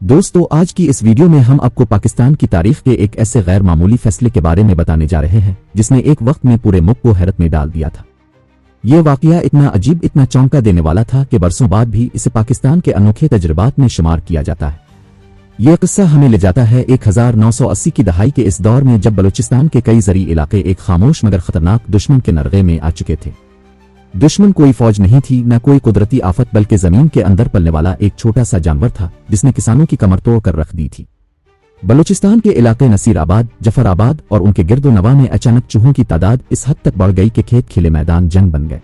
दोस्तों, आज की इस वीडियो में हम आपको पाकिस्तान की तारीख के एक ऐसे गैर मामूली फैसले के बारे में बताने जा रहे हैं जिसने एक वक्त में पूरे मुल्क को हैरत में डाल दिया था। यह वाकया इतना अजीब, इतना चौंका देने वाला था कि बरसों बाद भी इसे पाकिस्तान के अनोखे तजुर्बात में शुमार किया जाता है। यह किस्सा हमें ले जाता है 1980 की दहाई के इस दौर में, जब बलूचिस्तान के कई ज़री इलाके एक खामोश मगर खतरनाक दुश्मन के नरगे में आ चुके थे। दुश्मन कोई फौज नहीं थी, न कोई कुदरती आफत, बल्कि जमीन के अंदर पलने वाला एक छोटा सा जानवर था जिसने किसानों की कमर तोड़ कर रख दी थी। बलूचिस्तान के इलाके नसीराबाद, जफराबाद और उनके गिरदो नवा में अचानक चूहों की तादाद इस हद तक बढ़ गई कि खेत खिले मैदान जंग बन गए।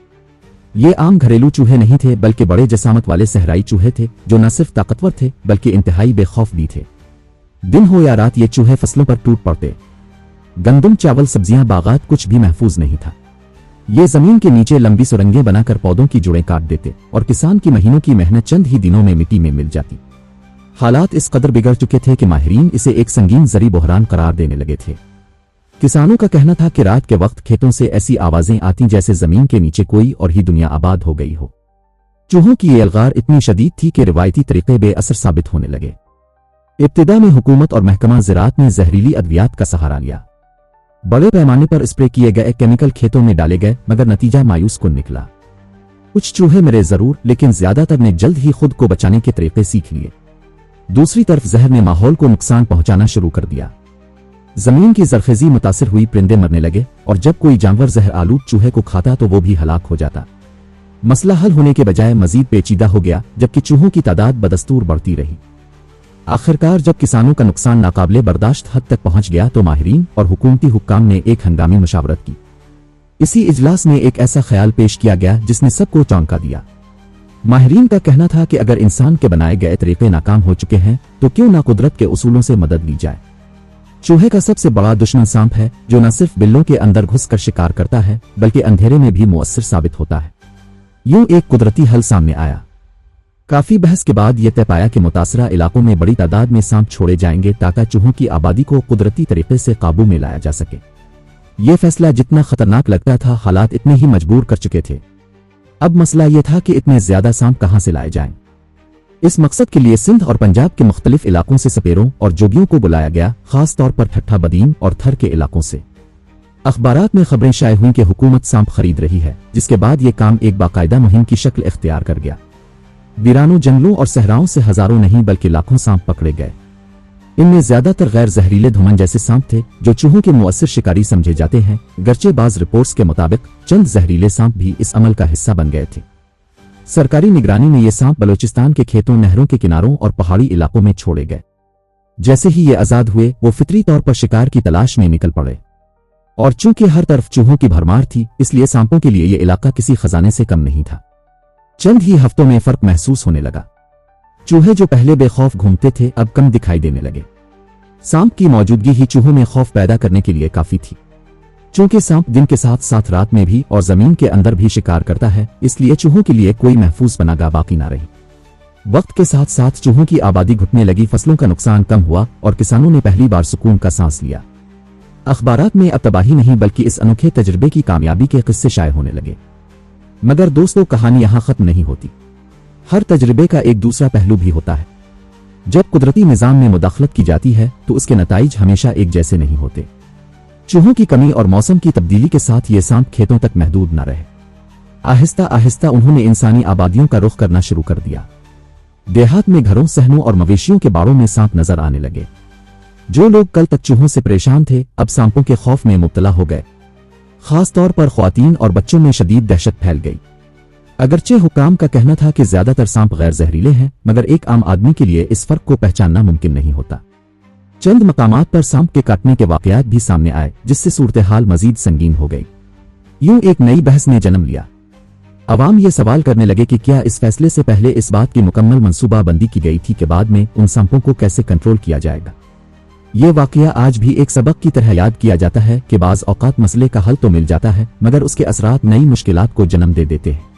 ये आम घरेलू चूहे नहीं थे, बल्कि बड़े जसामत वाले सहराई चूहे थे जो न सिर्फ ताकतवर थे बल्कि इंतहाई बेखौफ भी थे। दिन हो या रात ये चूहे फसलों पर टूट पड़ते। गंदम, चावल, सब्जियां, बागात, कुछ भी महफूज नहीं था। ये जमीन के नीचे लंबी सुरंगें बनाकर पौधों की जुड़ें काट देते और किसान की महीनों की मेहनत चंद ही दिनों में मिट्टी में मिल जाती। हालात इस कदर बिगड़ चुके थे कि माहिरीन इसे एक संगीन जरी बहरान करार देने लगे थे। किसानों का कहना था कि रात के वक्त खेतों से ऐसी आवाजें आती जैसे जमीन के नीचे कोई और ही दुनिया आबाद हो गई हो। चूहों की ये अलगार इतनी शदीद थी कि रिवायती तरीके बेअसर साबित होने लगे। इब्तिदा में हुकूमत और महकमा ज़राअत ने जहरीली अद्वियात का सहारा लिया। बड़े पैमाने पर स्प्रे किए गए केमिकल खेतों में डाले गए, मगर नतीजा मायूस कुन निकला। कुछ चूहे मरे जरूर, लेकिन ज्यादातर ने जल्द ही खुद को बचाने के तरीके सीख लिए। दूसरी तरफ जहर ने माहौल को नुकसान पहुंचाना शुरू कर दिया। जमीन की जरखेजी मुतासिर हुई, परिंदे मरने लगे और जब कोई जानवर जहर आलूद चूहे को खाता तो वो भी हलाक हो जाता। मसला हल होने के बजाय मजीद पेचीदा हो गया, जबकि चूहों की तादाद बदस्तूर बढ़ती रही। आखिरकार जब किसानों का नुकसान नाकाबिले बर्दाश्त हद तक पहुंच गया तो माहिरीन और हुकूमती हुक्काम ने एक हंगामी मुशावरत की। इसी इजलास में एक ऐसा ख्याल पेश किया गया जिसने सबको चौंका दिया। माहिरीन का कहना था कि अगर इंसान के बनाए गए तरीके नाकाम हो चुके हैं तो क्यों ना कुदरत के उसूलों से मदद ली जाए। चूहे का सबसे बड़ा दुश्मन सांप है, जो न सिर्फ बिल्लों के अंदर घुसकर शिकार करता है बल्कि अंधेरे में भी मुअस्सिर साबित होता है। यूं एक कुदरती हल सामने आया। काफी बहस के बाद यह तय पाया कि मुतासरा इलाकों में बड़ी तादाद में सांप छोड़े जाएंगे ताकि चूहों की आबादी को कुदरती तरीके से काबू में लाया जा सके। यह फैसला जितना खतरनाक लगता था, हालात इतने ही मजबूर कर चुके थे। अब मसला यह था कि इतने ज्यादा सांप कहां से लाए जाएं। इस मकसद के लिए सिंध और पंजाब के मुख्तलिफ इलाकों से सपेरों और जोगियों को बुलाया गया, खास तौर पर ठट्ठा बदीन और थर के इलाकों से। अखबारात में खबरें शाये हुई कि हुकूमत सांप खरीद रही है, जिसके बाद यह काम एक बाकायदा मुहिम की शक्ल इख्तियार कर गया। वीरानों जंगलों और सहराओं से हजारों नहीं बल्कि लाखों सांप पकड़े गए। इनमें ज्यादातर गैर जहरीले धुमन जैसे सांप थे जो चूहों के मुअस्सिर शिकारी समझे जाते हैं। गर्चे बाज रिपोर्ट्स के मुताबिक चंद जहरीले सांप भी इस अमल का हिस्सा बन गए थे। सरकारी निगरानी में ये सांप बलूचिस्तान के खेतों, नहरों के किनारों और पहाड़ी इलाकों में छोड़े गए। जैसे ही ये आजाद हुए वो फितरी तौर पर शिकार की तलाश में निकल पड़े, और चूंकि हर तरफ चूहों की भरमार थी इसलिए सांपों के लिए ये इलाका किसी खजाने से कम नहीं था। चंद ही हफ्तों में फर्क महसूस होने लगा। चूहे जो पहले बेखौफ घूमते थे अब कम दिखाई देने लगे। सांप की मौजूदगी ही चूहों में खौफ पैदा करने के लिए काफी थी। चूंकि सांप दिन के साथ साथ रात में भी और जमीन के अंदर भी शिकार करता है, इसलिए चूहों के लिए कोई महफूज पनागा बाकी ना रही। वक्त के साथ साथ चूहों की आबादी घटने लगी, फसलों का नुकसान कम हुआ और किसानों ने पहली बार सुकून का सांस लिया। अखबारात में अब तबाही नहीं बल्कि इस अनोखे तजुर्बे की कामयाबी के किस्से शाये होने लगे। मगर दोस्तों, कहानी यहां खत्म नहीं होती। हर तजुर्बे का एक दूसरा पहलू भी होता है। जब कुदरती निजाम में मुदाखलत की जाती है तो उसके नताइज हमेशा एक जैसे नहीं होते। चूहों की कमी और मौसम की तब्दीली के साथ ये सांप खेतों तक महदूद न रहे। आहिस्ता आहिस्ता उन्होंने इंसानी आबादियों का रुख करना शुरू कर दिया। देहात में घरों, सहनों और मवेशियों के बाड़ों में सांप नजर आने लगे। जो लोग कल तक चूहों से परेशान थे अब सांपों के खौफ में मुब्तला हो गए। खास तौर पर ख्वातीन और बच्चों में शदीद दहशत फैल गई। अगरचे हुकाम का कहना था कि ज्यादातर सांप गैर जहरीले हैं, मगर एक आम आदमी के लिए इस फर्क को पहचानना मुमकिन नहीं होता। चंद मकामात पर सांप के काटने के वाकयात भी सामने आए, जिससे सूरत हाल मजीद संगीन हो गई। यूं एक नई बहस ने जन्म लिया। अवाम ये सवाल करने लगे कि क्या इस फैसले से पहले इस बात की मुकम्मल मनसूबाबंदी की गई थी कि बाद में उन सांपों को कैसे कंट्रोल किया जाएगा। ये वाकया आज भी एक सबक की तरह याद किया जाता है कि बाज़ औक़ात मसले का हल तो मिल जाता है, मगर उसके असरात नई मुश्किलात को जन्म दे देते हैं।